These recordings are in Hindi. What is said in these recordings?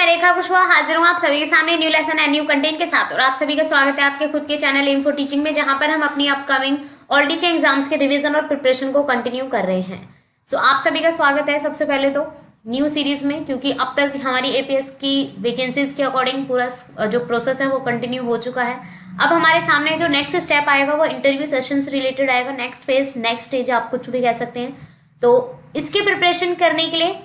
मैं रेखा कुशवाहा हाजिर हूँ आप सभी के सामने new lesson and new content के साथ। और आप सभी का स्वागत है आपके खुद के चैनल एम फॉर टीचिंग में, जहां पर हम अपनी अपकमिंग ऑल टीचिंग एग्जाम्स के रिवीजन और प्रिपरेशन को कंटिन्यू कर रहे हैं। सो आप सभी का स्वागत है सबसे पहले तो न्यू सीरीज में, क्योंकि अब तक हमारी एपीएस की वैकेंसीज के अकॉर्डिंग पूरा जो प्रोसेस है वो कंटिन्यू हो चुका है। अब हमारे सामने जो नेक्स्ट स्टेप आएगा वो इंटरव्यू सेशन से रिलेटेड आएगा। नेक्स्ट फेज, नेक्स्ट स्टेज आप कुछ भी कह सकते हैं। तो इसकी प्रिपरेशन करने के लिए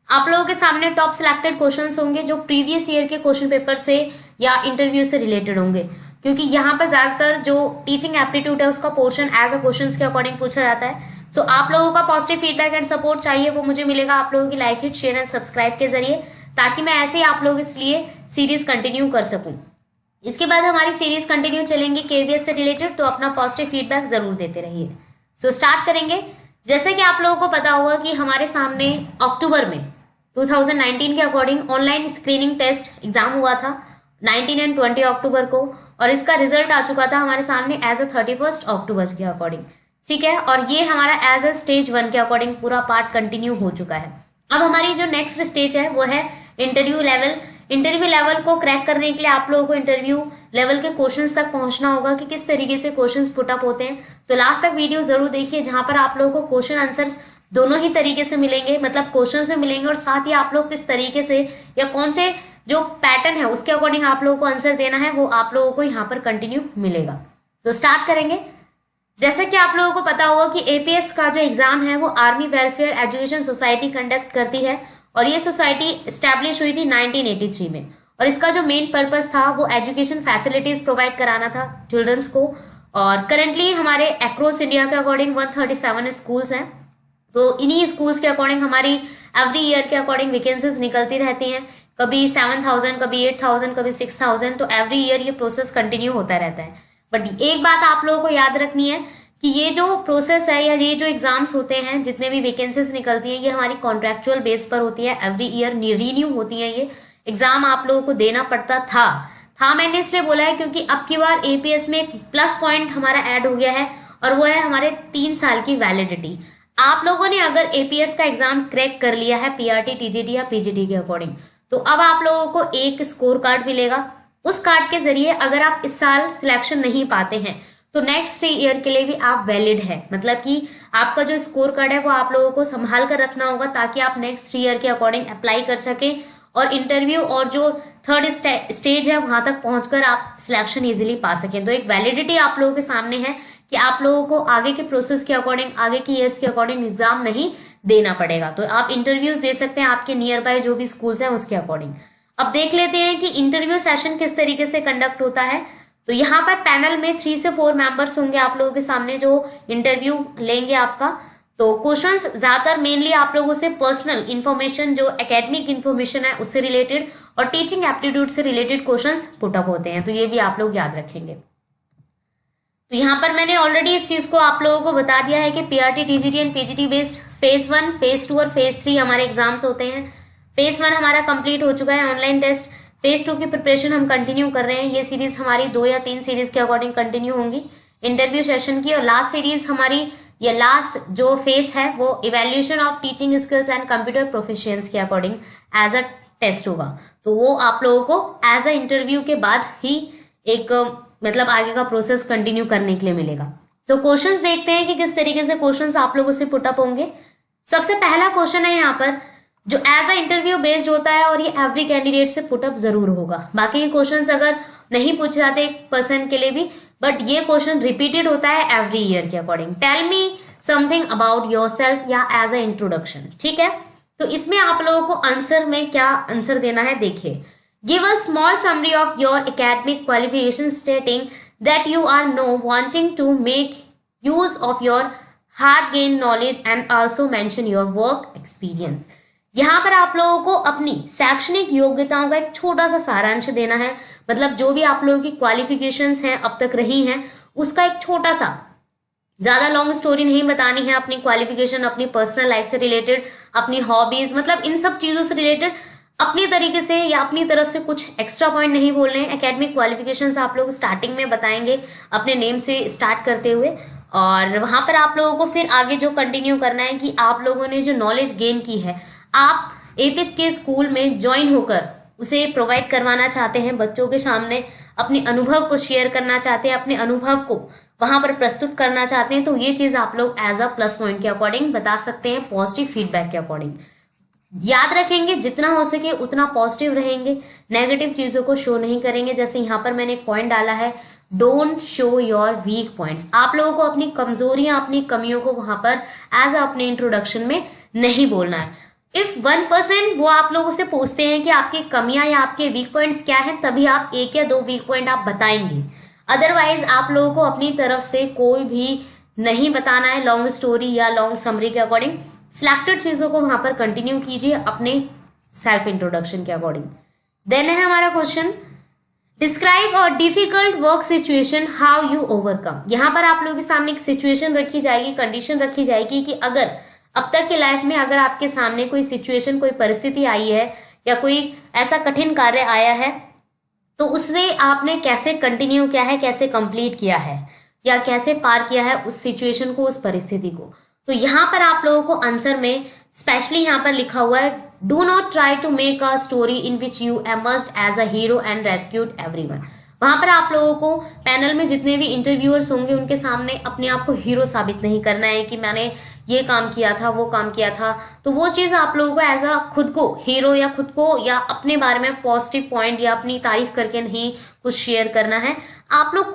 आप लोगों के सामने टॉप सिलेक्टेड क्वेश्चंस होंगे जो प्रीवियस ईयर के क्वेश्चन पेपर से या इंटरव्यू से रिलेटेड होंगे, क्योंकि यहाँ पर ज्यादातर जो टीचिंग एप्टीट्यूड है उसका पोर्शन एज अ क्वेश्चंस के अकॉर्डिंग पूछा जाता है। सो आप लोगों का पॉजिटिव फीडबैक एंड सपोर्ट चाहिए, वो मुझे मिलेगा आप लोगों की like, hit, share and subscribe के जरिए, ताकि मैं ऐसे ही आप लोगों के लिए सीरीज कंटिन्यू कर सकूं। इसके बाद हमारी सीरीज कंटिन्यू चलेंगी केवीएस से रिलेटेड, तो अपना पॉजिटिव फीडबैक जरूर देते रहिए। सो स्टार्ट करेंगे। जैसे कि आप लोगों को पता होगा कि हमारे सामने अक्टूबर में 2019 के according online screening test exam हुआ था 19 एंड 20 अक्टूबर को, और इसका रिजल्ट आ चुका था हमारे सामने एज अ 31 अक्टूबर के अकॉर्डिंग। ठीक है, और ये हमारा एज अ स्टेज 1 के अकॉर्डिंग पूरा पार्ट कंटिन्यू हो चुका है। अब हमारी जो नेक्स्ट स्टेज है वो है इंटरव्यू लेवल। इंटरव्यू लेवल को क्रैक करने के लिए आप लोगों को इंटरव्यू लेवल के क्वेश्चंस तक पहुंचना होगा कि किस तरीके से क्वेश्चंस पुट अप होते हैं। तो लास्ट तक वीडियो जरूर देखिए, जहां पर आप लोगों को क्वेश्चन आंसर्स दोनों ही तरीके से मिलेंगे, मतलब क्वेश्चंस में मिलेंगे और साथ ही आप लोग किस तरीके से या कौन से जो पैटर्न है उसके अकॉर्डिंग आप लोगों को आंसर देना है वो आप लोगों को यहाँ पर कंटिन्यू मिलेगा। तो स्टार्ट करेंगे। जैसे कि आप लोगों को पता होगा कि एपीएस का जो एग्जाम है वो army welfare education society conduct करती है, और ये सोसाइटी स्टैब्लिश हुई थी 1983 में, और इसका जो मेन पर्पस था वो एजुकेशन फैसिलिटीज प्रोवाइड कराना था चिल्ड्रंस को। और करंटली हमारे अक्रॉस इंडिया के अकॉर्डिंग 137 स्कूल्स हैं। तो इन्हीं स्कूल्स के अकॉर्डिंग हमारी एवरी ईयर के अकॉर्डिंग वैकेंसीज निकलती रहती हैं, कभी 7,000, कभी 8,000, कभी 6,000। तो एवरी ईयर ये प्रोसेस कंटिन्यू होता रहता है। बट एक बात आप लोगों को याद रखनी है कि ये जो प्रोसेस है या ये जो एग्जाम्स होते हैं, जितने भी वैकेंसीज निकलती हैं, ये हमारी कॉन्ट्रेक्चुअल बेस पर होती है। एवरी ईयर रिन्यू होती है। ये एग्जाम आप लोगों को देना पड़ता था मैंने इसलिए बोला है क्योंकि अब की बार एपीएस में एक प्लस पॉइंट हमारा ऐड हो गया है, और वो है हमारे 3 साल की वैलिडिटी। आप लोगों ने अगर एपीएस का एग्जाम क्रैक कर लिया है पीआरटी, टीजीटी या पीजीटी के अकॉर्डिंग, तो अब आप लोगों को एक स्कोर कार्ड मिलेगा। उस कार्ड के जरिए अगर आप इस साल सिलेक्शन नहीं पाते हैं तो नेक्स्ट ईयर के लिए भी आप वैलिड है, मतलब कि आपका जो स्कोर कार्ड है वो आप लोगों को संभाल कर रखना होगा, ताकि आप नेक्स्ट ईयर के अकॉर्डिंग अप्लाई कर सके और इंटरव्यू और जो थर्ड स्टेज है वहां तक पहुंचकर आप सिलेक्शन इजीली पा सकें। तो एक वैलिडिटी आप लोगों के सामने है कि आप लोगों को आगे के प्रोसेस के अकॉर्डिंग, आगे के ईयर्स के अकॉर्डिंग एग्जाम नहीं देना पड़ेगा। तो आप इंटरव्यूज दे सकते हैं आपके नियर बाय जो भी स्कूल्स हैं उसके अकॉर्डिंग। अब देख लेते हैं कि इंटरव्यू सेशन किस तरीके से कंडक्ट होता है। तो यहाँ पर पैनल में 3 से 4 मेंबर्स होंगे आप लोगों के सामने जो इंटरव्यू लेंगे आपका। तो क्वेश्चंस ज्यादातर मेनली आप लोगों से पर्सनल इंफॉर्मेशन, जो एकेडमिक इंफॉर्मेशन है उससे रिलेटेड, और टीचिंग एप्टीट्यूड से रिलेटेड क्वेश्चंस पुट अप होते हैं। तो ये भी आप लोग याद रखेंगे। तो यहाँ पर मैंने ऑलरेडी इस चीज को आप लोगों को बता दिया है कि PRT, TGT and PGT based phase 1, phase 2 और फेज 3 हमारे एग्जाम्स होते हैं। फेज 1 हमारा कंप्लीट हो चुका है, ऑनलाइन टेस्ट। फेज 2 की प्रिपरेशन हम कंटिन्यू कर रहे हैं। ये सीरीज हमारी 2 या 3 सीरीज के अकॉर्डिंग कंटिन्यू होंगी इंटरव्यू सेशन की, और लास्ट सीरीज हमारी या लास्ट जो फेज है वो evaluation of teaching skills and computer proficiency के अकॉर्डिंग एज अ टेस्ट होगा। तो वो आप लोगों को एज अ इंटरव्यू के बाद ही एक मतलब आगे का प्रोसेस कंटिन्यू करने के लिए मिलेगा। तो क्वेश्चंस देखते हैं कि किस तरीके से क्वेश्चंस आप लोगों से पुट अप होंगे। सबसे पहला क्वेश्चन है यहाँ पर जो एज अ इंटरव्यू बेस्ड होता है, और ये एवरी कैंडिडेट से पुट अप जरूर होगा। बाकी के क्वेश्चंस अगर नहीं पूछे जाते एक पर्सन के लिए भी, बट ये क्वेश्चन रिपीटेड होता है एवरी ईयर के according. Tell me something about yourself या एज अ इंट्रोडक्शन। ठीक है, तो इसमें आप लोगों को आंसर में क्या आंसर देना है देखिए। Give a small summary of your academic qualification stating that you are no wanting to make use of your hard gain knowledge and also mention your work experience. यहाँ पर आप लोगों को अपनी शैक्षणिक योग्यताओं का एक छोटा सा सारांश देना है, मतलब जो भी आप लोगों की क्वालिफिकेशंस हैं अब तक रही हैं उसका एक छोटा सा, ज्यादा लॉन्ग स्टोरी नहीं बतानी है। अपनी क्वालिफिकेशन, अपनी पर्सनल लाइफ से रिलेटेड, अपनी हॉबीज, मतलब इन सब चीजों से रिलेटेड अपनी तरीके से या अपनी तरफ से कुछ एक्स्ट्रा पॉइंट नहीं बोलने हैं। एकेडमिक क्वालिफिकेशंस आप लोग स्टार्टिंग में बताएंगे अपने नेम से स्टार्ट करते हुए, और वहां पर आप लोगों को फिर आगे जो कंटिन्यू करना है कि आप लोगों ने जो नॉलेज गेन की है, आप एपीएस के स्कूल में ज्वाइन होकर उसे प्रोवाइड करवाना चाहते हैं, बच्चों के सामने अपने अनुभव को शेयर करना चाहते हैं, अपने अनुभव को वहां पर प्रस्तुत करना चाहते हैं, तो ये चीज आप लोग एज अ प्लस पॉइंट के अकॉर्डिंग बता सकते हैं, पॉजिटिव फीडबैक के अकॉर्डिंग। याद रखेंगे जितना हो सके उतना पॉजिटिव रहेंगे, नेगेटिव चीजों को शो नहीं करेंगे। जैसे यहाँ पर मैंने एक पॉइंट डाला है, don't show your weak points. आप लोगों को अपनी कमजोरियां, अपनी कमियों को वहां पर एज अ अपने इंट्रोडक्शन में नहीं बोलना है। इफ 1% वो आप लोगों से पूछते हैं कि आपकी कमियां या आपके वीक पॉइंट्स क्या हैं, तभी आप 1 या 2 वीक पॉइंट आप बताएंगे। अदरवाइज आप लोगों को अपनी तरफ से कोई भी नहीं बताना है लॉन्ग स्टोरी या लॉन्ग समरी के अकॉर्डिंग। सिलेक्टेड चीजों को वहां पर कंटिन्यू कीजिए अपने सेल्फ इंट्रोडक्शन के अकॉर्डिंग। देन है हमारा question, describe a difficult work situation, how you overcome. यहाँ पर आप लोगों के सामने एक सिचुएशन रखी जाएगी, कंडीशन रखी जाएगी कि अगर अब तक के लाइफ में अगर आपके सामने कोई सिचुएशन, कोई परिस्थिति आई है या कोई ऐसा कठिन कार्य आया है, तो उससे आपने कैसे कंटिन्यू किया है, कैसे कंप्लीट किया है या कैसे पार किया है उस सिचुएशन को, उस परिस्थिति को। तो यहाँ पर आप लोगों को आंसर में स्पेशली यहाँ पर लिखा हुआ है, do not try to make a story in which you emerged as a hero and rescued everyone. वहां पर आप लोगों को पैनल में जितने भी इंटरव्यूअर्स होंगे उनके सामने अपने आप को हीरो साबित नहीं करना है कि मैंने ये काम किया था, वो काम किया था। तो वो चीज आप लोगों को एज अ खुद को हीरो या खुद को या अपने बारे में पॉजिटिव पॉइंट या अपनी तारीफ करके नहीं कुछ शेयर करना है। आप लोग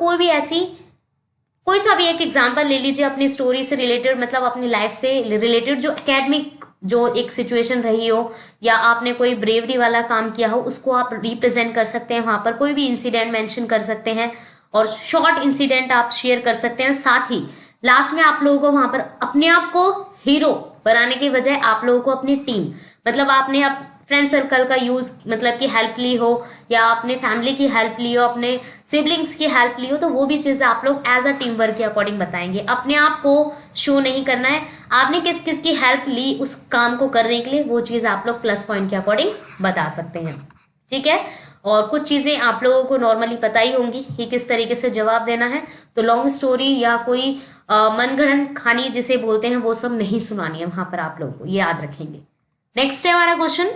कोई सा भी एक एग्जांपल ले लीजिए अपनी स्टोरी से रिलेटेड, मतलब अपनी लाइफ से रिलेटेड, जो एकेडमिक जो एक सिचुएशन रही हो या आपने कोई ब्रेवरी वाला काम किया हो, उसको आप रिप्रेजेंट कर सकते हैं। वहां पर कोई भी इंसिडेंट मेंशन कर सकते हैं और शॉर्ट इंसिडेंट आप शेयर कर सकते हैं। साथ ही लास्ट में आप लोगों को वहां पर अपने आप को हीरो बनाने के बजाय आप लोगों को अपनी टीम, मतलब आपने फ्रेंड सर्कल का यूज, मतलब कि हेल्प ली हो या अपने फैमिली की हेल्प ली हो, अपने सिबलिंग्स की हेल्प ली हो, तो वो भी चीजें आप लोग एज अ टीम वर्क के अकॉर्डिंग बताएंगे। अपने आप को शो नहीं करना है, आपने किस किस की हेल्प ली उस काम को करने के लिए, वो चीज आप लोग प्लस पॉइंट के अकॉर्डिंग बता सकते हैं। ठीक है, और कुछ चीजें आप लोगों को नॉर्मली पता ही होंगी कि किस तरीके से जवाब देना है। तो लॉन्ग स्टोरी या कोई मनगढ़ंत कहानी जिसे बोलते हैं वो सब नहीं सुनानी है वहां पर, आप लोगों को ये याद रखेंगे। नेक्स्ट है हमारा क्वेश्चन,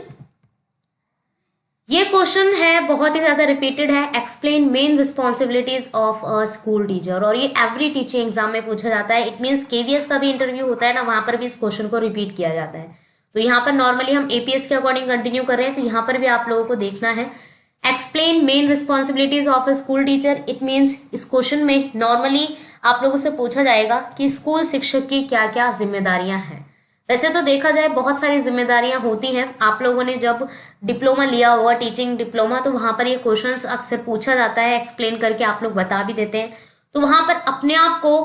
ये क्वेश्चन है बहुत ही ज्यादा रिपीटेड है, explain main responsibilities of a school teacher. और ये एवरी टीचिंग एग्जाम में पूछा जाता है। इट मीन्स केवीएस का भी इंटरव्यू होता है ना, वहां पर भी इस क्वेश्चन को रिपीट किया जाता है। तो यहाँ पर नॉर्मली हम एपीएस के अकॉर्डिंग कंटिन्यू कर रहे हैं, तो यहाँ पर भी आप लोगों को देखना है, explain main responsibilities of a school teacher. It means इस क्वेश्चन में नॉर्मली आप लोगों से पूछा जाएगा कि स्कूल शिक्षक की क्या क्या जिम्मेदारियां हैं। वैसे तो देखा जाए बहुत सारी जिम्मेदारियां होती हैं। आप लोगों ने जब डिप्लोमा लिया हुआ, टीचिंग डिप्लोमा, तो वहां पर ये क्वेश्चंस अक्सर पूछा जाता है, एक्सप्लेन करके आप लोग बता भी देते हैं। तो वहां पर अपने आप को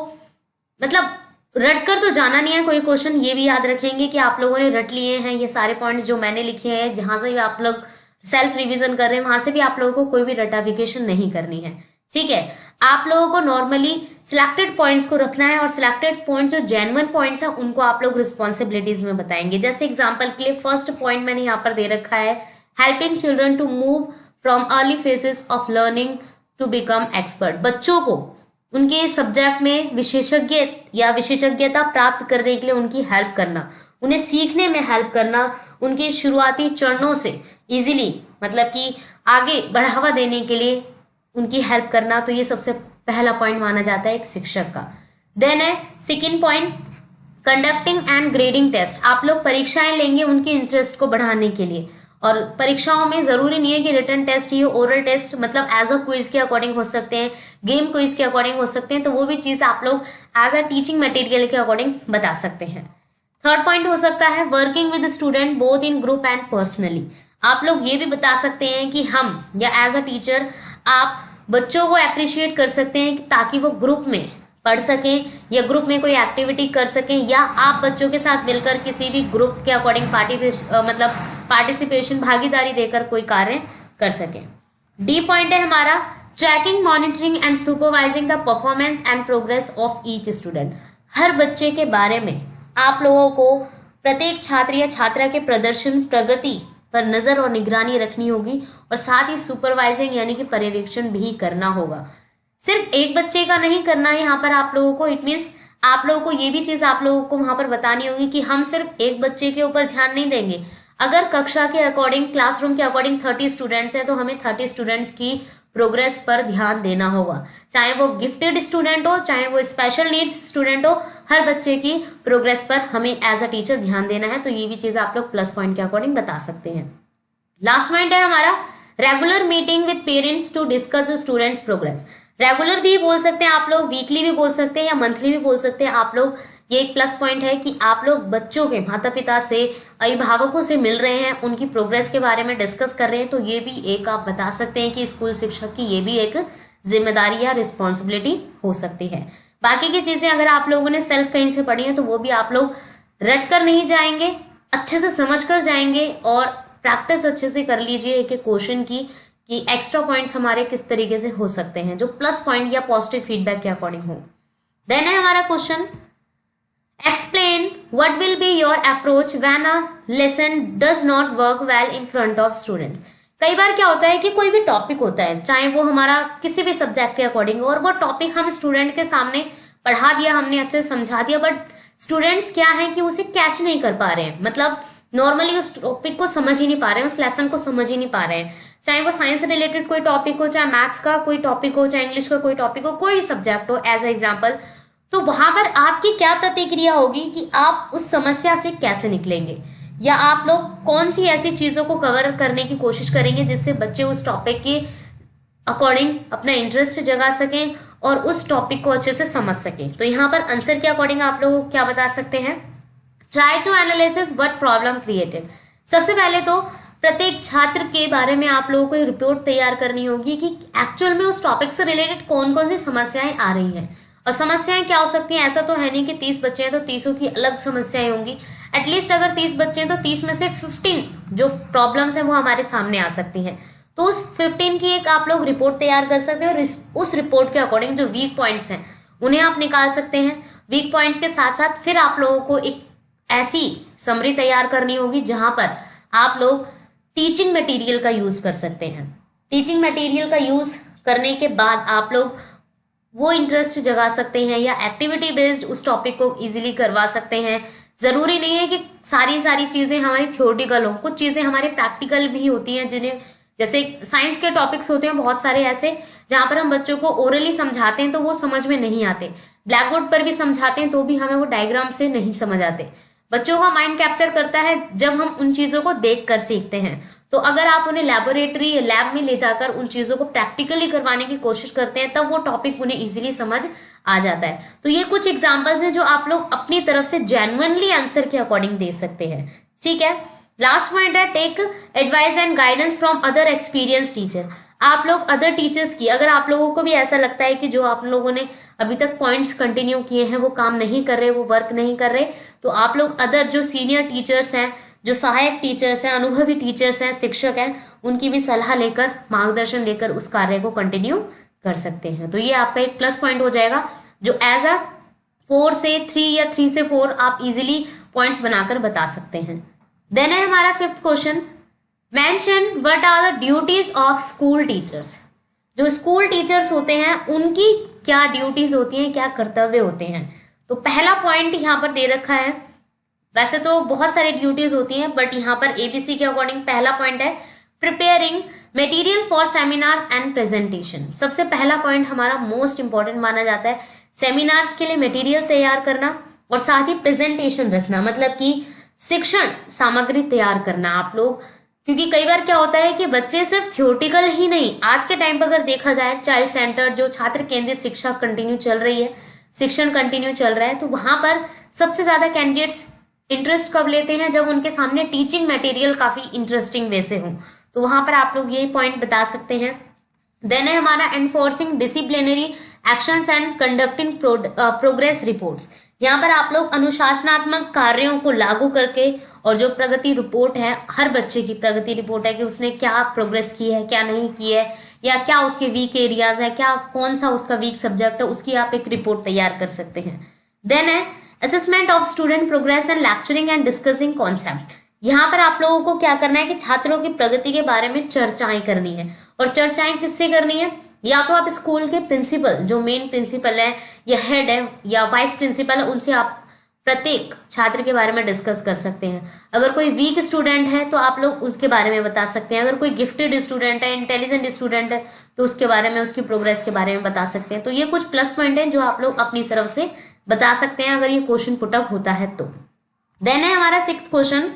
मतलब रट कर तो जाना नहीं है कोई क्वेश्चन, ये भी याद रखेंगे कि आप लोगों ने रट लिए हैं ये सारे पॉइंट्स जो मैंने लिखे हैं। जहां से भी आप लोग सेल्फ रिविजन कर रहे हैं वहां से भी आप लोगों को कोई भी रटाफिकेशन नहीं करनी है। ठीक है, आप लोगों को नॉर्मली सिलेक्टेड पॉइंट्स को रखना है और सिलेक्टेड पॉइंट्स जो जेन्युइन पॉइंट्स हैं उनको आप लोग रिस्पॉन्सिबिलिटीज में बताएंगे। जैसे एग्जांपल के लिए फर्स्ट पॉइंट मैंने यहाँ पर दे रखा है, helping children to move from early phases of learning to become expert. बच्चों को उनके सब्जेक्ट में विशेषज्ञ या विशेषज्ञता प्राप्त करने के लिए उनकी हेल्प करना, उन्हें सीखने में हेल्प करना, उनके शुरुआती चरणों से इजीली मतलब कि आगे बढ़ावा देने के लिए उनकी हेल्प करना। तो ये सबसे पहला पॉइंट माना जाता है एक शिक्षक का। देन है second point, conducting and grading test. आप लोग परीक्षाएं लेंगे उनके इंटरेस्ट को बढ़ाने के लिए, और परीक्षाओं में जरूरी नहीं है कि रिटन टेस्ट ही, ओरल टेस्ट मतलब एज अ क्विज के अकॉर्डिंग हो सकते हैं, गेम क्विज के अकॉर्डिंग हो सकते हैं। तो वो भी चीज आप लोग एज अ टीचिंग मटेरियल के अकॉर्डिंग बता सकते हैं। थर्ड पॉइंट हो सकता है working with student both in group and personally. आप लोग ये भी बता सकते हैं कि हम या एज अ टीचर आप बच्चों को अप्रिशिएट कर सकते हैं ताकि वो ग्रुप में पढ़ सकें या ग्रुप में कोई एक्टिविटी कर सकें, या आप बच्चों के साथ मिलकर किसी भी ग्रुप के अकॉर्डिंग पार्टिसिपेशन भागीदारी देकर कोई कार्य कर सकें। डी पॉइंट है हमारा tracking, monitoring and supervising the performance and progress of each student. हर बच्चे के बारे में आप लोगों को प्रत्येक छात्र या छात्रा के प्रदर्शन, प्रगति पर नजर और निगरानी रखनी होगी, और साथ ही सुपरवाइजिंग यानी कि पर्यवेक्षण भी करना होगा। सिर्फ एक बच्चे का नहीं करना है यहाँ पर आप लोगों को। इट मीन्स आप लोगों को ये भी चीज आप लोगों को वहां पर बतानी होगी कि हम सिर्फ एक बच्चे के ऊपर ध्यान नहीं देंगे, अगर कक्षा के अकॉर्डिंग, क्लासरूम के अकॉर्डिंग 30 स्टूडेंट्स हैं तो हमें 30 स्टूडेंट्स की प्रोग्रेस पर ध्यान देना होगा, चाहे वो गिफ्टेड स्टूडेंट हो, चाहे वो स्पेशल नीड्स स्टूडेंट हो, हर बच्चे की प्रोग्रेस पर हमें एज अ टीचर ध्यान देना है। तो ये भी चीज आप लोग प्लस पॉइंट के अकॉर्डिंग बता सकते हैं। लास्ट पॉइंट है हमारा regular meeting with parents to discuss students progress. Regular भी बोल सकते हैं आप लोग, वीकली भी बोल सकते हैं या मंथली भी बोल सकते हैं आप लोग। ये एक प्लस पॉइंट है कि आप लोग बच्चों के माता पिता से, अभिभावकों से मिल रहे हैं, उनकी प्रोग्रेस के बारे में डिस्कस कर रहे हैं। तो ये भी एक आप बता सकते हैं कि स्कूल शिक्षक की ये भी एक जिम्मेदारी या रिस्पॉन्सिबिलिटी हो सकती है। बाकी की चीजें अगर आप लोगों ने सेल्फ कहीं से पढ़ी है तो वो भी आप लोग रट कर नहीं जाएंगे, अच्छे से समझ कर जाएंगे और प्रैक्टिस अच्छे से कर लीजिए एक एक क्वेश्चन की, कि एक्स्ट्रा पॉइंट्स हमारे किस तरीके से हो सकते हैं जो प्लस पॉइंट या पॉजिटिव फीडबैक के अकॉर्डिंग हो। देन है हमारा question, explain what will be your approach when a lesson does not work well in front of students. कई बार क्या होता है कि कोई भी टॉपिक होता है, चाहे वो हमारा किसी भी सब्जेक्ट के अकॉर्डिंग हो, और वो टॉपिक हम स्टूडेंट के सामने पढ़ा दिया, हमने अच्छे से समझा दिया, बट स्टूडेंट्स क्या है कि उसे कैच नहीं कर पा रहे हैं, मतलब नॉर्मली उस टॉपिक को समझ ही नहीं पा रहे हैं, उस लेसन को समझ ही नहीं पा रहे हैं, चाहे वो साइंस से रिलेटेड कोई टॉपिक हो, चाहे मैथ्स का कोई टॉपिक हो, चाहे इंग्लिश का कोई टॉपिक हो, कोई भी सब्जेक्ट हो एज एग्जाम्पल। तो वहां पर आपकी क्या प्रतिक्रिया होगी कि आप उस समस्या से कैसे निकलेंगे, या आप लोग कौन सी ऐसी चीजों को कवर करने की कोशिश करेंगे जिससे बच्चे उस टॉपिक के अकॉर्डिंग अपना इंटरेस्ट जगा सकें और उस टॉपिक को अच्छे से समझ सकें। तो यहाँ पर आंसर के अकॉर्डिंग आप लोग क्या बता सकते हैं, try to analysis what problem created. सबसे पहले तो प्रत्येक छात्र के बारे में आप लोगों को एक रिपोर्ट तैयार करनी होगी कि एक्चुअल में उस टॉपिक से रिलेटेड कौन कौन सी समस्याएं आ रही हैं, और समस्याएं क्या हो सकती हैं। ऐसा तो है नहीं कि 30 बच्चे हैं तो 30 की अलग समस्याएं होंगी, एटलीस्ट अगर 30 बच्चे हैं तो 30 में से 15 जो प्रॉब्लम्स हैं वो हमारे सामने आ सकती हैं। तो उस 15 की एक आप लोग रिपोर्ट तैयार कर सकते हैं, और उस रिपोर्ट के अकॉर्डिंग जो वीक पॉइंट्स हैं उन्हें आप निकाल सकते हैं। वीक पॉइंट्स के साथ साथ फिर आप लोगों को एक ऐसी समरी तैयार करनी होगी जहां पर आप लोग टीचिंग मटेरियल का यूज कर सकते हैं। टीचिंग मटेरियल का यूज करने के बाद आप लोग वो इंटरेस्ट जगा सकते हैं या एक्टिविटी बेस्ड उस टॉपिक को इजीली करवा सकते हैं। जरूरी नहीं है कि सारी चीजें हमारी थ्योरेटिकल हो, कुछ चीजें हमारे प्रैक्टिकल भी होती हैं, जिन्हें जैसे साइंस के टॉपिक्स होते हैं बहुत सारे ऐसे जहां पर हम बच्चों को ओरली समझाते हैं तो वो समझ में नहीं आते, ब्लैक बोर्ड पर भी समझाते हैं तो भी हमें वो डायग्राम से नहीं समझ आते। बच्चों का माइंड कैप्चर करता है जब हम उन चीजों को देख कर सीखते हैं। तो अगर आप उन्हें लैबोरेटरी या लैब में ले जाकर उन चीजों को प्रैक्टिकली करवाने की कोशिश करते हैं तब वो टॉपिक उन्हें इजीली समझ आ जाता है। तो ये कुछ एग्जांपल्स हैं जो आप लोग अपनी तरफ से जेन्युइनली आंसर के अकॉर्डिंग दे सकते हैं। ठीक है, लास्ट पॉइंट है take advice and guidance from other experience teacher. आप लोग अदर टीचर्स की, अगर आप लोगों को भी ऐसा लगता है कि जो आप लोगों ने अभी तक पॉइंट्स कंटिन्यू किए हैं वो काम नहीं कर रहे, वो वर्क नहीं कर रहे, तो आप लोग अदर जो सीनियर टीचर्स हैं, जो सहायक टीचर्स हैं, अनुभवी टीचर्स हैं, शिक्षक हैं, उनकी भी सलाह लेकर, मार्गदर्शन लेकर उस कार्य को कंटिन्यू कर सकते हैं। तो ये आपका एक प्लस पॉइंट हो जाएगा जो एज अ 4 से 3 या 3 से 4 आप इजीली पॉइंट्स बनाकर बता सकते हैं। देन है हमारा 5th question, mention what are the duties of school teachers. जो स्कूल टीचर्स होते हैं उनकी क्या ड्यूटीज होती हैं, क्या कर्तव्य होते हैं। तो पहला पॉइंट यहाँ पर दे रखा है, वैसे तो बहुत सारी ड्यूटीज होती हैं बट यहाँ पर एबीसी के अकॉर्डिंग पहला पॉइंट है preparing material for seminars and presentation. सबसे पहला पॉइंट हमारा मोस्ट इंपॉर्टेंट माना जाता है, सेमिनार्स के लिए मटेरियल तैयार करना और साथ ही प्रेजेंटेशन रखना, मतलब कि शिक्षण सामग्री तैयार करना आप लोग। क्योंकि कई बार क्या होता है कि बच्चे सिर्फ थ्योरेटिकल ही नहीं, आज के टाइम पर अगर देखा जाए चाइल्ड सेंटर जो छात्र केंद्रित शिक्षा कंटिन्यू चल रही है, शिक्षण कंटिन्यू चल रहा है, तो वहां पर सबसे ज्यादा कैंडिडेट्स इंटरेस्ट कब लेते हैं, जब उनके सामने टीचिंग मटेरियल काफी इंटरेस्टिंग वे से हो। तो वहां पर आप लोग यही पॉइंट बता सकते हैं। देन है हमारा enforcing disciplinary actions and conducting progress reports. यहाँ पर आप लोग अनुशासनात्मक कार्यों को लागू करके, और जो प्रगति रिपोर्ट है, हर बच्चे की प्रगति रिपोर्ट है कि उसने क्या प्रोग्रेस की है, क्या नहीं की है, या क्या उसके वीक एरियाज है, क्या कौन सा उसका वीक सब्जेक्ट है, उसकी आप एक रिपोर्ट तैयार कर सकते हैं। देन है assessment of student progress and lecturing and discussing concept. यहाँ पर आप लोगों को क्या करना है कि छात्रों की प्रगति के बारे में चर्चाएं करनी है, और चर्चाएं किससे करनी है, या तो आप स्कूल के प्रिंसिपल, जो मेन प्रिंसिपल है या हेड है या वाइस प्रिंसिपल है, उनसे आप प्रत्येक छात्र के बारे में डिस्कस कर सकते हैं। अगर कोई वीक स्टूडेंट है तो आप लोग उसके बारे में बता सकते हैं। अगर कोई गिफ्टेड स्टूडेंट है, इंटेलिजेंट स्टूडेंट है, तो उसके बारे में, उसकी प्रोग्रेस के बारे में बता सकते हैं। तो ये कुछ प्लस पॉइंट है जो आप लोग अपनी तरफ से बता सकते हैं अगर ये क्वेश्चन पुटअप होता है तो। देन है हमारा 6th question,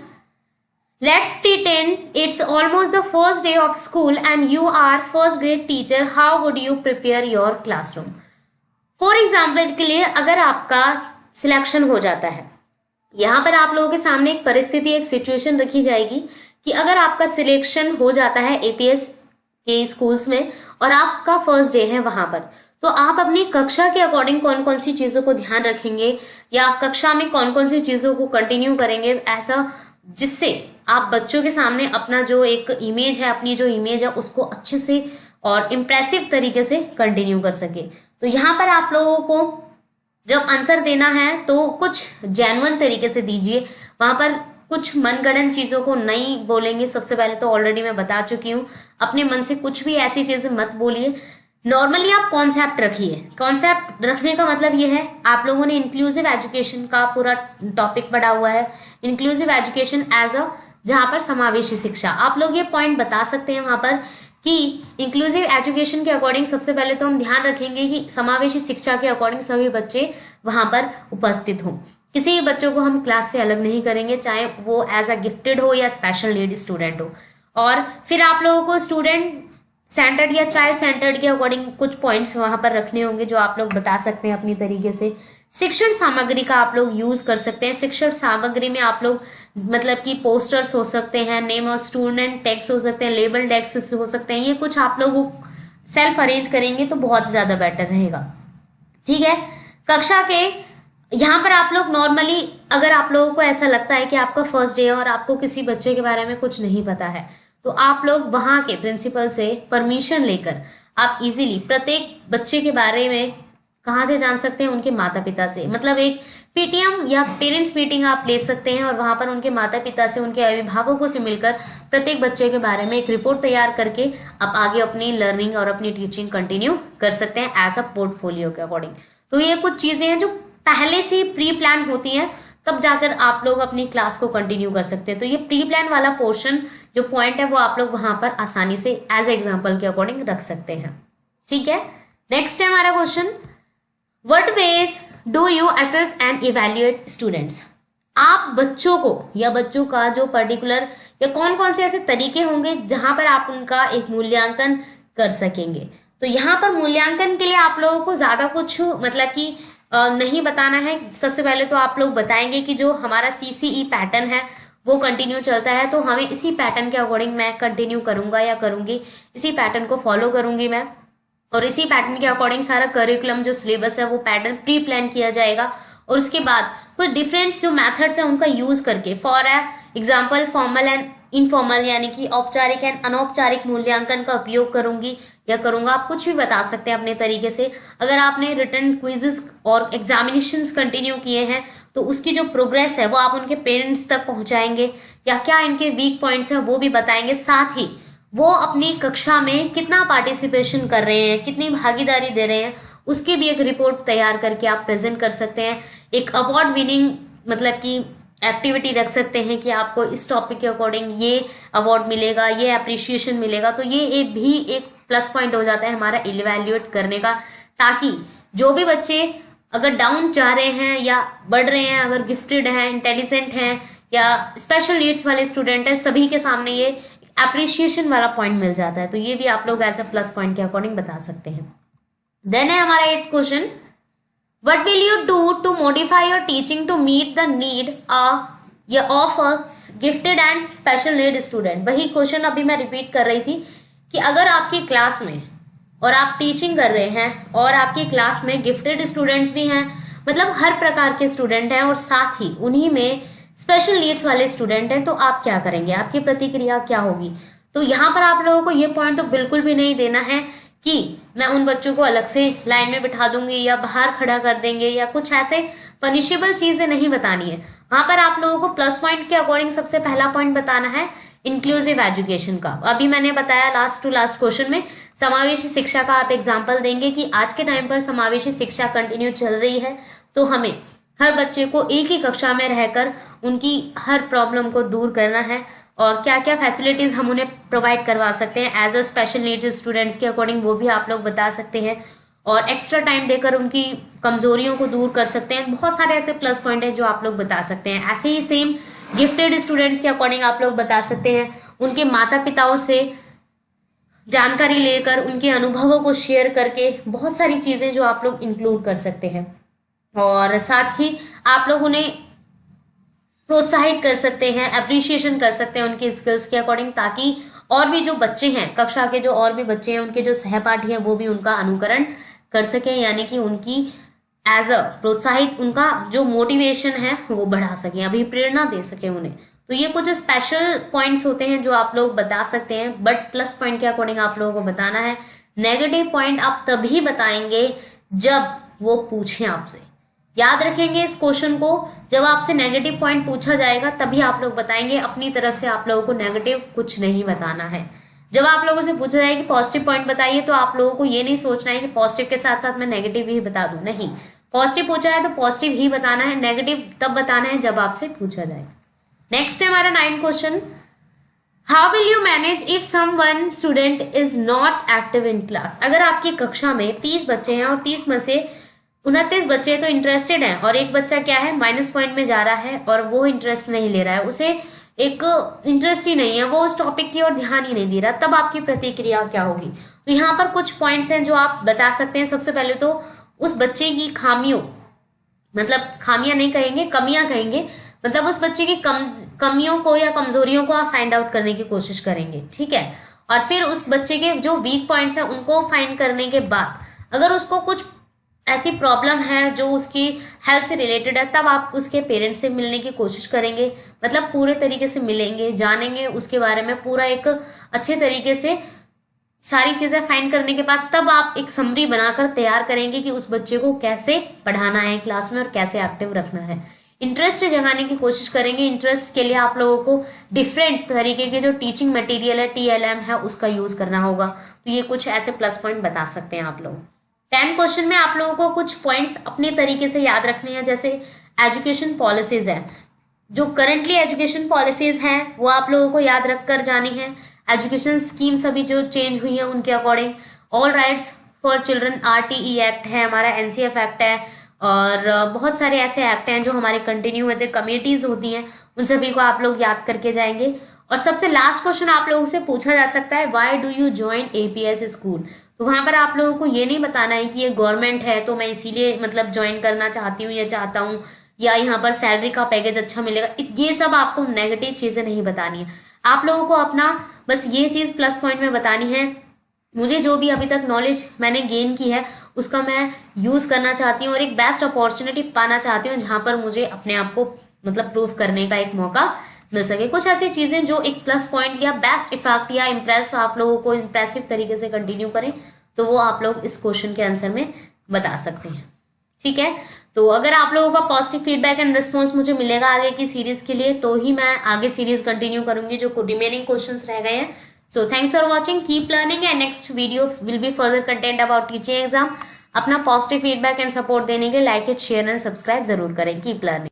let's pretend it's almost the first day of school and you are first grade teacher, how would you prepare your classroom. For example के लिए अगर आपका सिलेक्शन हो जाता है, यहाँ पर आप लोगों के सामने एक परिस्थिति, एक सिचुएशन रखी जाएगी कि अगर आपका सिलेक्शन हो जाता है एपीएस के स्कूल्स में और आपका फर्स्ट डे है वहां पर, तो आप अपनी कक्षा के अकॉर्डिंग कौन कौन सी चीजों को ध्यान रखेंगे या कक्षा में कौन कौन सी चीजों को कंटिन्यू करेंगे, ऐसा जिससे आप बच्चों के सामने अपना जो एक इमेज है, अपनी जो इमेज है उसको अच्छे से और इम्प्रेसिव तरीके से कंटिन्यू कर सके। तो यहाँ पर आप लोगों को जब आंसर देना है तो कुछ जेन्युइन तरीके से दीजिए, वहां पर कुछ मनगढ़ंत चीजों को नहीं बोलेंगे। सबसे पहले तो ऑलरेडी मैं बता चुकी हूँ, अपने मन से कुछ भी ऐसी चीजें मत बोलिए। नॉर्मली आप कॉन्सेप्ट रखिए। कॉन्सेप्ट रखने का मतलब ये है, आप लोगों ने इंक्लूसिव एजुकेशन का पूरा टॉपिक पढ़ा हुआ है, इंक्लूसिव एजुकेशन एज अ, जहाँ पर समावेशी शिक्षा, आप लोग ये पॉइंट बता सकते हैं वहां पर कि इंक्लूसिव एजुकेशन के अकॉर्डिंग सबसे पहले तो हम ध्यान रखेंगे कि समावेशी शिक्षा के अकॉर्डिंग सभी बच्चे वहां पर उपस्थित हों। किसी भी बच्चों को हम क्लास से अलग नहीं करेंगे, चाहे वो एज अ गिफ्टेड हो या स्पेशल नीड स्टूडेंट हो। और फिर आप लोगों को स्टूडेंट सेंटर्ड या चाइल्ड सेंटर्ड के अकॉर्डिंग कुछ पॉइंट्स वहां पर रखने होंगे जो आप लोग बता सकते हैं अपनी तरीके से। शिक्षण सामग्री का आप लोग यूज कर सकते हैं। शिक्षण सामग्री में आप लोग मतलब कि पोस्टर्स हो सकते हैं, नेम ऑफ स्टूडेंट टेक्स्ट हो सकते हैं, लेबल टेक्स्ट हो सकते हैं, ये कुछ आप लोग सेल्फ अरेंज करेंगे तो बहुत ज्यादा बेटर रहेगा। ठीक है, कक्षा के यहाँ पर आप लोग नॉर्मली, अगर आप लोगों को ऐसा लगता है कि आपका फर्स्ट डे है और आपको किसी बच्चे के बारे में कुछ नहीं पता है, तो आप लोग वहां के प्रिंसिपल से परमिशन लेकर आप इजीली प्रत्येक बच्चे के बारे में कहाँ से जान सकते हैं, उनके माता पिता से। मतलब एक पीटीएम या पेरेंट्स मीटिंग आप ले सकते हैं और वहां पर उनके माता पिता से, उनके अभिभावकों से मिलकर प्रत्येक बच्चे के बारे में एक रिपोर्ट तैयार करके आप आगे अपनी लर्निंग और अपनी टीचिंग कंटिन्यू कर सकते हैं एज अ पोर्टफोलियो के अकॉर्डिंग। तो ये कुछ चीजें हैं जो पहले से प्री प्लान होती हैं, तब जाकर आप लोग अपनी क्लास को कंटिन्यू कर सकते हैं। तो ये प्री प्लान वाला पोर्शन जो पॉइंट है वो आप लोग वहां पर आसानी से एज एग्जाम्पल के अकॉर्डिंग रख सकते हैं। ठीक है, नेक्स्ट है हमारा question, what ways do you assess and evaluate students. आप बच्चों को या बच्चों का जो पर्टिकुलर या कौन कौन से ऐसे तरीके होंगे जहां पर आप उनका एक मूल्यांकन कर सकेंगे। तो यहाँ पर मूल्यांकन के लिए आप लोगों को ज्यादा कुछ मतलब कि नहीं बताना है। सबसे पहले तो आप लोग बताएंगे कि जो हमारा सीसीई पैटर्न है वो कंटिन्यू चलता है, तो हमें इसी पैटर्न के अकॉर्डिंग मैं कंटिन्यू करूंगा या करूंगी, इसी पैटर्न को फॉलो करूंगी मैं, और इसी पैटर्न के अकॉर्डिंग सारा करिकुलम जो सिलेबस है वो पैटर्न प्री प्लान किया जाएगा। और उसके बाद कुछ डिफरेंट जो मेथड्स है उनका यूज करके, for example formal and informal यानी कि औपचारिक एंड अनौपचारिक मूल्यांकन का उपयोग करूंगी या करूंगा। आप कुछ भी बता सकते हैं अपने तरीके से। अगर आपने रिटन क्विजेस और एग्जामिनेशंस कंटिन्यू किए हैं तो उसकी जो प्रोग्रेस है वो आप उनके पेरेंट्स तक पहुंचाएंगे, या क्या इनके वीक पॉइंट्स हैं वो भी बताएंगे। साथ ही वो अपनी कक्षा में कितना पार्टिसिपेशन कर रहे हैं, कितनी भागीदारी दे रहे हैं, उसकी भी एक रिपोर्ट तैयार करके आप प्रेजेंट कर सकते हैं। एक अवार्ड विनिंग मतलब कि एक्टिविटी रख सकते हैं कि आपको इस टॉपिक के अकॉर्डिंग ये अवार्ड मिलेगा, ये अप्रिशिएशन मिलेगा। तो ये भी एक प्लस पॉइंट हो जाता है हमारा इवैल्यूएट करने का, ताकि जो भी बच्चे अगर डाउन जा रहे हैं या बढ़ रहे हैं, अगर गिफ्टेड हैं, इंटेलिजेंट हैं या स्पेशल नीड्स वाले स्टूडेंट हैं, सभी के सामने ये अप्रिशिएशन वाला पॉइंट मिल जाता है। तो ये भी आप लोग एज अ प्लस पॉइंट के अकॉर्डिंग बता सकते हैं। देन है हमारा 8th question, what will you do to modify your teaching to meet the need of a gifted and special need student. वही क्वेश्चन अभी मैं रिपीट कर रही थी कि अगर आपकी क्लास में और आप टीचिंग कर रहे हैं और आपकी क्लास में गिफ्टेड स्टूडेंट्स भी हैं, मतलब हर प्रकार के स्टूडेंट हैं, और साथ ही उन्हीं में स्पेशल नीड्स वाले स्टूडेंट हैं, तो आप क्या करेंगे, आपकी प्रतिक्रिया क्या होगी। तो यहाँ पर आप लोगों को ये पॉइंट तो बिल्कुल भी नहीं देना है कि मैं उन बच्चों को अलग से लाइन में बिठा दूंगी या बाहर खड़ा कर देंगे या कुछ ऐसे पनिशेबल चीजें नहीं बतानी है। वहां पर आप लोगों को प्लस पॉइंट के अकॉर्डिंग सबसे पहला पॉइंट बताना है इंक्लूसिव एजुकेशन का। अभी मैंने बताया लास्ट टू लास्ट क्वेश्चन में समावेशी शिक्षा का आप एग्जाम्पल देंगे कि आज के टाइम पर समावेशी शिक्षा कंटिन्यू चल रही है, तो हमें हर बच्चे को एक ही कक्षा में रहकर उनकी हर प्रॉब्लम को दूर करना है और क्या क्या फैसिलिटीज हम उन्हें प्रोवाइड करवा सकते हैं as a special needs students के अकॉर्डिंग, वो भी आप लोग बता सकते हैं। और एक्स्ट्रा टाइम देकर उनकी कमजोरियों को दूर कर सकते हैं। बहुत सारे ऐसे प्लस पॉइंट हैं जो आप लोग बता सकते हैं। ऐसे ही सेम गिफ्टेड स्टूडेंट्स के अकॉर्डिंग आप लोग बता सकते हैं। उनके माता पिताओं से जानकारी लेकर उनके अनुभवों को शेयर करके बहुत सारी चीजें जो आप लोग इंक्लूड कर सकते हैं। और साथ ही आप लोग उन्हें प्रोत्साहित कर सकते हैं, अप्रिशिएशन कर सकते हैं उनके स्किल्स के अकॉर्डिंग, ताकि और भी जो बच्चे हैं, कक्षा के जो और भी बच्चे हैं, उनके जो सहपाठी हैं, वो भी उनका अनुकरण कर सके, यानी कि उनकी एज अ प्रोत्साहित उनका जो मोटिवेशन है वो बढ़ा सके, अभी प्रेरणा दे सके उन्हें। तो ये कुछ स्पेशल पॉइंट्स होते हैं जो आप लोग बता सकते हैं, बट प्लस पॉइंट के अकॉर्डिंग आप लोगों को बताना है। नेगेटिव पॉइंट आप तभी बताएंगे जब वो पूछें आपसे। याद रखेंगे इस क्वेश्चन को, जब आपसे नेगेटिव पॉइंट पूछा जाएगा तभी आप लोग बताएंगे। अपनी तरफ से आप लोगों को नेगेटिव कुछ नहीं बताना है। जब आप लोगों से पूछा जाए कि पॉजिटिव पॉइंट बताइए, तो आप लोगों को ये नहीं सोचना है कि पॉजिटिव के साथ साथ मैं नेगेटिव भी बता दूं, नहीं। पॉजिटिव पूछा है तो पॉजिटिव ही बताना है, नेगेटिव तब बताना है जब आपसे पूछा जाए। नेक्स्ट है हमारा 9th question, how will you manage if someone student is not active in class. अगर आपकी कक्षा में 30 बच्चे हैं और 30 में से 29 बच्चे तो इंटरेस्टेड हैं और एक बच्चा क्या है, माइनस पॉइंट में जा रहा है और वो इंटरेस्ट नहीं ले रहा है, उसे एक इंटरेस्ट ही नहीं है, वो उस टॉपिक की ओर ध्यान ही नहीं दे रहा, तब आपकी प्रतिक्रिया क्या होगी। तो यहाँ पर कुछ पॉइंट्स हैं जो आप बता सकते हैं। सबसे पहले तो उस बच्चे की खामियों, मतलब खामियां नहीं कहेंगे, कमियां कहेंगे, मतलब उस बच्चे की कमियों को या कमजोरियों को आप फाइंड आउट करने की कोशिश करेंगे, ठीक है। और फिर उस बच्चे के जो वीक पॉइंट्स हैं उनको फाइंड करने के बाद अगर उसको कुछ ऐसी प्रॉब्लम है जो उसकी हेल्थ से रिलेटेड है, तब आप उसके पेरेंट्स से मिलने की कोशिश करेंगे, मतलब पूरे तरीके से मिलेंगे, जानेंगे उसके बारे में पूरा एक अच्छे तरीके से। सारी चीजें फाइंड करने के बाद तब आप एक समरी बनाकर तैयार करेंगे कि उस बच्चे को कैसे पढ़ाना है क्लास में और कैसे एक्टिव रखना है। इंटरेस्ट जगाने की कोशिश करेंगे। इंटरेस्ट के लिए आप लोगों को डिफरेंट तरीके के जो टीचिंग मटेरियल है, TLM है, उसका यूज करना होगा। तो ये कुछ ऐसे प्लस पॉइंट बता सकते हैं आप लोग। 10 क्वेश्चन में आप लोगों को कुछ पॉइंट्स अपने तरीके से याद रखने हैं, जैसे एजुकेशन पॉलिसीज है, जो करंटली एजुकेशन पॉलिसीज हैं वो आप लोगों को याद रख कर जानी है। एजुकेशन स्कीम्स अभी जो चेंज हुई है उनके according, all rights for children RTE act है हमारा, NCF एक्ट है, और बहुत सारे ऐसे एक्ट हैं जो हमारे कंटिन्यू होते, कमेटीज होती हैं, उन सभी को आप लोग याद करके जाएंगे। और सबसे लास्ट क्वेश्चन आप लोगों से पूछा जा सकता है, why do you join APS school. तो वहां पर आप लोगों को ये नहीं बताना है कि ये गवर्नमेंट है तो मैं इसीलिए मतलब ज्वाइन करना चाहती हूँ या चाहता हूँ, या यहाँ पर सैलरी का पैकेज अच्छा मिलेगा, ये सब आपको नेगेटिव चीजें नहीं बतानी है। आप लोगों को अपना बस ये चीज प्लस पॉइंट में बतानी है, मुझे जो भी अभी तक नॉलेज मैंने गेन की है उसका मैं यूज करना चाहती हूँ और एक बेस्ट अपॉर्चुनिटी पाना चाहती हूँ जहां पर मुझे अपने आप को मतलब प्रूव करने का एक मौका मिल सके। कुछ ऐसी चीजें जो एक प्लस पॉइंट या बेस्ट इफेक्ट या इम्प्रेस आप लोगों को इम्प्रेसिव तरीके से कंटिन्यू करें, तो वो आप लोग इस क्वेश्चन के आंसर में बता सकते हैं, ठीक है। तो अगर आप लोगों का पॉजिटिव फीडबैक एंड रिस्पॉन्स मुझे मिलेगा आगे की सीरीज के लिए, तो ही मैं आगे सीरीज कंटिन्यू करूंगी जो रिमेनिंग क्वेश्चंस रह गए हैं। So thanks for watching, keep learning and next video will be further content about teaching exam. अपना पॉजिटिव फीडबैक एंड सपोर्ट देने के लिए like it, share and subscribe जरूर करें। Keep learning.